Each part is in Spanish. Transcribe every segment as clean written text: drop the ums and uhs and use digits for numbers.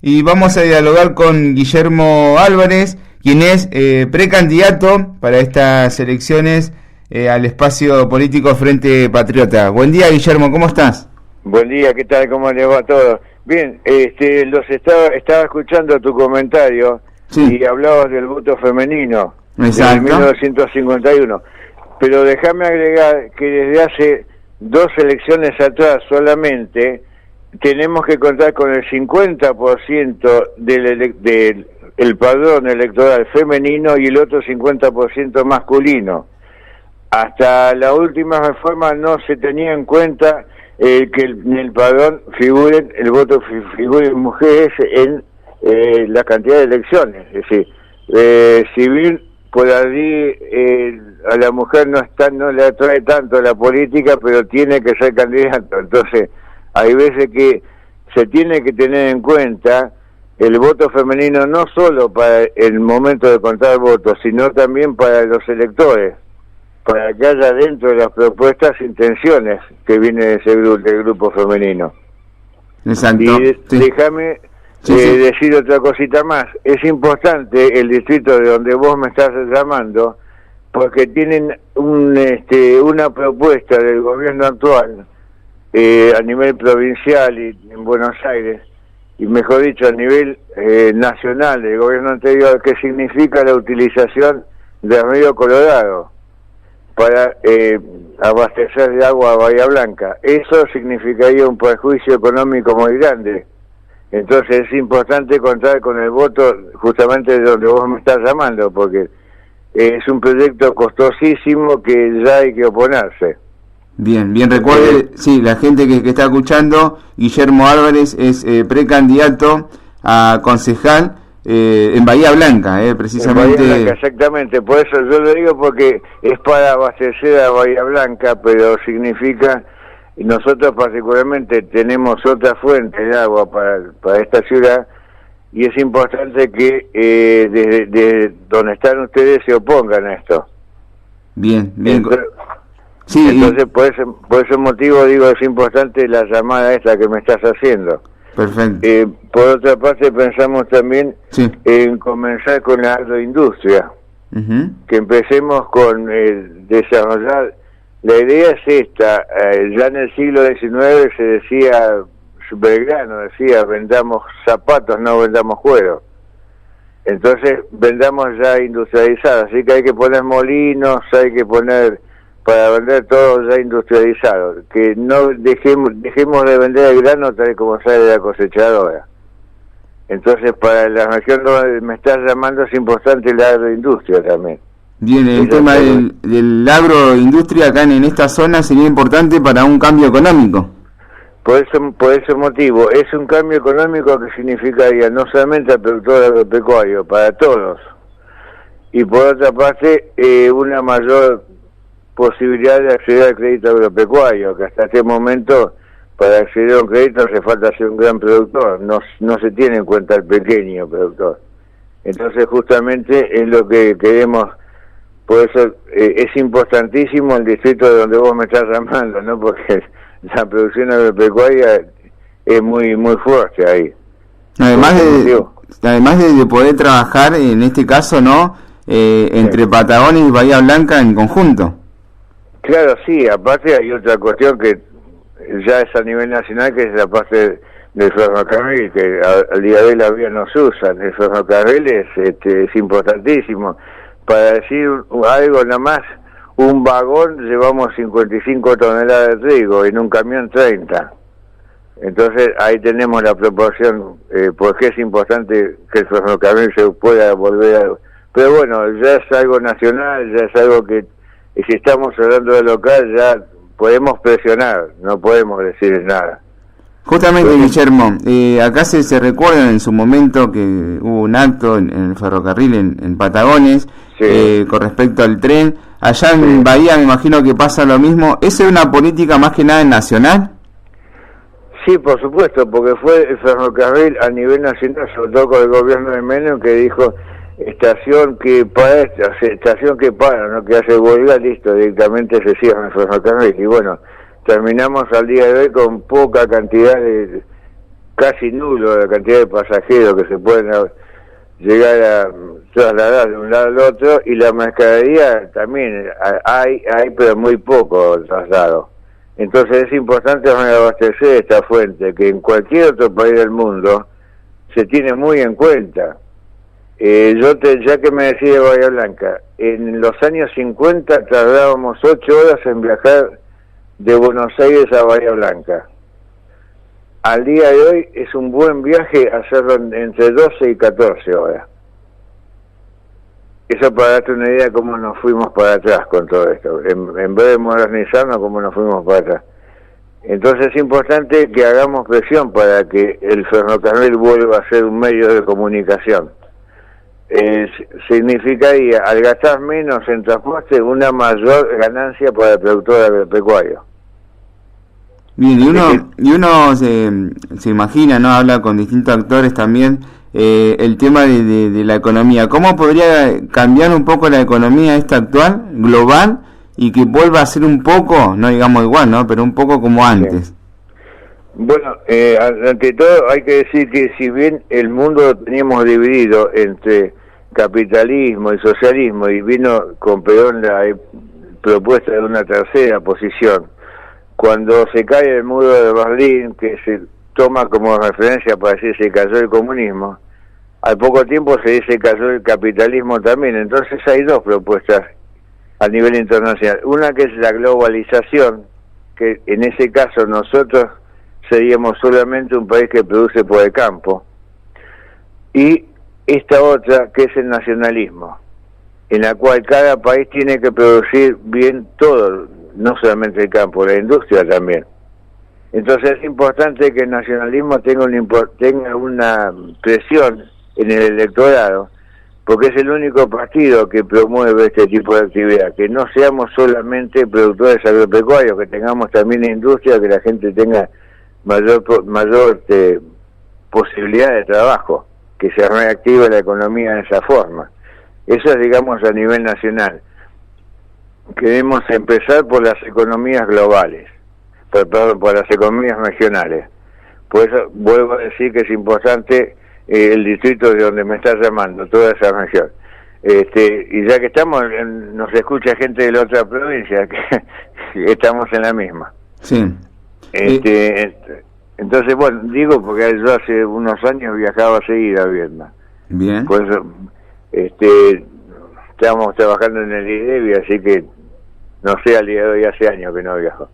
Y vamos a dialogar con Guillermo Álvarez, quien es precandidato para estas elecciones al espacio político Frente Patriota. Buen día, Guillermo, ¿cómo estás? Buen día, ¿qué tal? ¿Cómo les va todo? Bien, estaba escuchando tu comentario, sí, y hablabas del voto femenino. Exacto. De 1951. Pero déjame agregar que desde hace 2 elecciones atrás solamente tenemos que contar con el 50% del padrón electoral femenino y el otro 50% masculino. Hasta la última reforma no se tenía en cuenta que en el padrón el voto figuren mujeres en la cantidad de elecciones. Es decir, si bien por allí a la mujer no le atrae tanto la política, pero tiene que ser candidato. Entonces, hay veces que se tiene que tener en cuenta el voto femenino no solo para el momento de contar votos, sino también para los electores, para que haya dentro de las propuestas intenciones que viene de del grupo femenino. Exacto. Y déjame decir otra cosita más. Es importante el distrito de donde vos me estás llamando, porque tienen una propuesta del gobierno actual a nivel provincial y en Buenos Aires, y mejor dicho a nivel nacional del gobierno anterior, que significa la utilización del río Colorado para abastecer de agua a Bahía Blanca. Eso significaría un perjuicio económico muy grande. Entonces es importante contar con el voto justamente de donde vos me estás llamando, porque es un proyecto costosísimo que ya hay que oponerse. Bien, recuerde, sí, la gente que está escuchando, Guillermo Álvarez es precandidato a concejal en Bahía Blanca, precisamente. En Bahía Blanca, exactamente, por eso yo lo digo, porque es para abastecer a Bahía Blanca, pero significa, nosotros particularmente tenemos otra fuente de agua para esta ciudad, y es importante que desde donde están ustedes se opongan a esto. Bien. Entonces por ese motivo digo, es importante la llamada esta que me estás haciendo. Perfecto. Por otra parte pensamos también en comenzar con la agroindustria, que empecemos con desarrollar. La idea es esta, ya en el siglo XIX se decía, Belgrano decía, vendamos zapatos, no vendamos cuero. Entonces vendamos ya industrializados, así que hay que poner molinos, hay que poner para vender todo ya industrializado, que no dejemos de vender el grano tal como sale de la cosechadora. Entonces para la región donde me estás llamando es importante la agroindustria también. Bien, el tema del agroindustria acá en esta zona sería importante para un cambio económico. Por ese motivo, es un cambio económico que significaría no solamente al productor agropecuario, para todos. Y por otra parte, una mayor posibilidad de acceder al crédito agropecuario, que hasta este momento para acceder a un crédito hace falta ser un gran productor, no se tiene en cuenta el pequeño productor. Entonces justamente es lo que queremos, por eso es importantísimo el distrito de donde vos me estás llamando, ¿no? Porque la producción agropecuaria es muy fuerte ahí. Además de poder trabajar en este caso, ¿no? Entre Patagonia y Bahía Blanca en conjunto. Claro, sí, aparte hay otra cuestión que ya es a nivel nacional, que es la parte del ferrocarril, que al día de hoy la vía no se usa. El ferrocarril es importantísimo. Para decir algo nada más, un vagón llevamos 55 toneladas de trigo, en un camión 30. Entonces ahí tenemos la proporción, porque es importante que el ferrocarril se pueda volver a... Pero bueno, ya es algo nacional, ya es algo que... Y si estamos hablando de local, ya podemos presionar, no podemos decir nada. Justamente, Guillermo, acá se recuerda en su momento que hubo un acto en el ferrocarril en Patagones, con respecto al tren. Allá en Bahía me imagino que pasa lo mismo. ¿Esa es una política más que nada nacional? Sí, por supuesto, porque fue el ferrocarril a nivel nacional, sobre todo con el gobierno de Menem, que dijo... estación que para, no que hace huelga, listo, directamente se cierra el ferrocarril. Y bueno, terminamos al día de hoy con poca cantidad casi nulo la cantidad de pasajeros que se pueden llegar a trasladar de un lado al otro, y la mercadería también hay pero muy poco traslado. Entonces es importante abastecer esta fuente, que en cualquier otro país del mundo se tiene muy en cuenta. Ya que me decía de Bahía Blanca, en los años 50 tardábamos 8 horas en viajar de Buenos Aires a Bahía Blanca. Al día de hoy es un buen viaje hacerlo entre 12 y 14 horas. Eso para darte una idea de cómo nos fuimos para atrás con todo esto. En vez de modernizarnos, cómo nos fuimos para atrás. Entonces es importante que hagamos presión para que el ferrocarril vuelva a ser un medio de comunicación. Significaría, al gastar menos en transporte, una mayor ganancia para el productor agropecuario. Bien, y uno se imagina, ¿no? Habla con distintos actores también, el tema de la economía. ¿Cómo podría cambiar un poco la economía esta actual, global, y que vuelva a ser un poco, no digamos igual, ¿no? Pero un poco como antes? Sí. Bueno, ante todo hay que decir que si bien el mundo lo teníamos dividido entre capitalismo y socialismo, y vino con Perón la propuesta de una tercera posición, cuando se cae el muro de Berlín, que se toma como referencia para decir se cayó el comunismo, al poco tiempo se dice cayó el capitalismo también. Entonces hay dos propuestas a nivel internacional. Una que es la globalización, que en ese caso nosotros seríamos solamente un país que produce por el campo, y esta otra que es el nacionalismo, en la cual cada país tiene que producir bien todo, no solamente el campo, la industria también. Entonces es importante que el nacionalismo tenga una presión en el electorado, porque es el único partido que promueve este tipo de actividad, que no seamos solamente productores agropecuarios, que tengamos también industria, que la gente tenga mayor posibilidad de trabajo, que se reactive la economía de esa forma. Eso es, digamos, a nivel nacional. Queremos empezar por las economías globales, por las economías regionales. Por eso vuelvo a decir que es importante el distrito de donde me estás llamando, toda esa región. Y ya que estamos, nos escucha gente de la otra provincia, que estamos en la misma. Sí. Entonces, bueno, digo porque yo hace unos años viajaba seguido a Vietnam. Bien. Por eso, estábamos trabajando en el IDEBI, así que no sé, al día de hoy hace años que no viajo.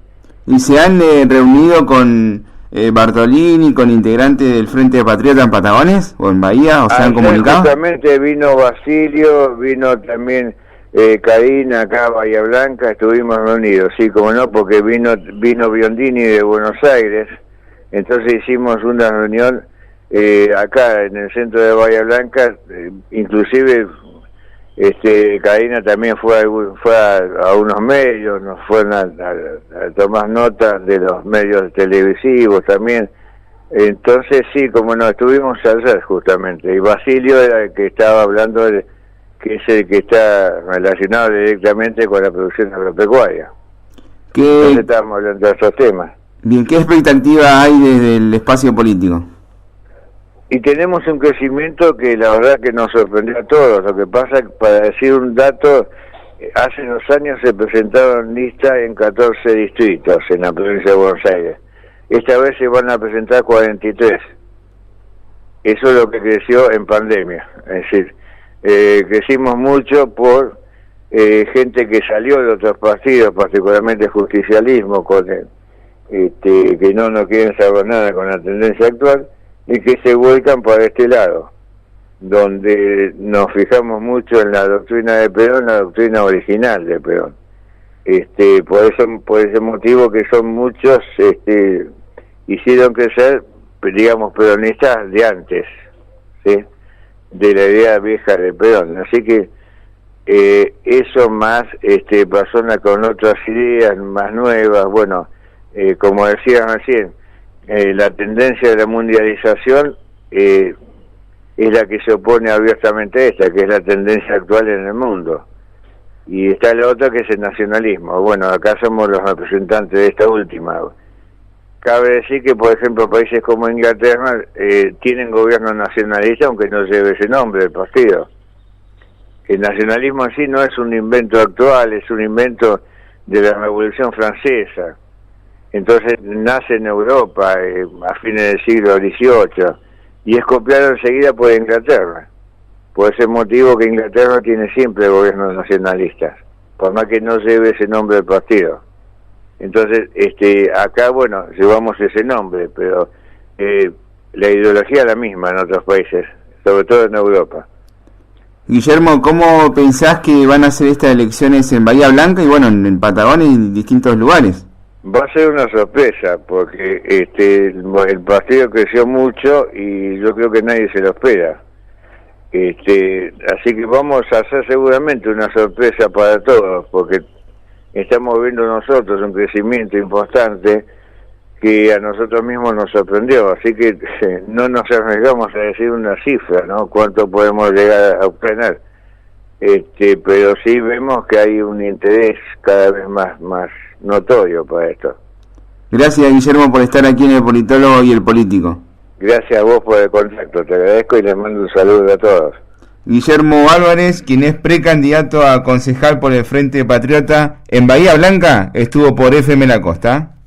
¿Y se han reunido con Bartolini, con integrantes del Frente de Patriota en Patagones o en Bahía, o se han comunicado? Justamente vino Basilio, vino también Karina acá a Bahía Blanca, estuvimos reunidos, sí, como no, porque vino Biondini de Buenos Aires, entonces hicimos una reunión acá en el centro de Bahía Blanca, inclusive Karina también fue a unos medios, nos fueron a tomar nota de los medios televisivos también. Entonces sí, como no, estuvimos ayer justamente, y Basilio era el que estaba hablando, que es el que está relacionado directamente con la producción agropecuaria. Entonces estábamos hablando de esos temas. Bien, ¿qué expectativa hay desde el espacio político? Y tenemos un crecimiento que la verdad que nos sorprendió a todos. Lo que pasa, para decir un dato, hace 2 años se presentaron listas en 14 distritos en la provincia de Buenos Aires. Esta vez se van a presentar 43. Eso es lo que creció en pandemia. Es decir, crecimos mucho por gente que salió de otros partidos, particularmente el justicialismo, que no quieren saber nada con la tendencia actual, y que se vuelcan para este lado, donde nos fijamos mucho en la doctrina de Perón, la doctrina original de Perón. Por ese motivo que son muchos, hicieron crecer, digamos, peronistas de antes, ¿sí?, de la idea vieja de Perón. Así que eso más pasó con otras ideas más nuevas. Bueno, como decía recién, la tendencia de la mundialización es la que se opone abiertamente a esta, que es la tendencia actual en el mundo. Y está la otra, que es el nacionalismo. Bueno, acá somos los representantes de esta última, cabe decir que, por ejemplo, países como Inglaterra tienen gobierno nacionalista, aunque no lleve ese nombre el partido. El nacionalismo en sí no es un invento actual, es un invento de la Revolución Francesa. Entonces nace en Europa a fines del siglo XVIII y es copiado enseguida por Inglaterra. Por ese motivo que Inglaterra tiene siempre gobiernos nacionalistas, por más que no lleve ese nombre del partido. Entonces, acá, bueno, llevamos ese nombre, pero la ideología es la misma en otros países, sobre todo en Europa. Guillermo, ¿cómo pensás que van a ser estas elecciones en Bahía Blanca y bueno, en Patagonia y en distintos lugares? Va a ser una sorpresa, porque el partido creció mucho y yo creo que nadie se lo espera. Así que vamos a hacer seguramente una sorpresa para todos, porque estamos viendo nosotros un crecimiento importante que a nosotros mismos nos sorprendió, así que no nos arriesgamos a decir una cifra, ¿no? Cuánto podemos llegar a obtener, pero sí vemos que hay un interés cada vez más notorio para esto. Gracias, Guillermo, por estar aquí en El Politólogo y El Político. Gracias a vos por el contacto, te agradezco y les mando un saludo a todos. Guillermo Álvarez, quien es precandidato a concejal por el Frente Patriota en Bahía Blanca, estuvo por FM La Costa.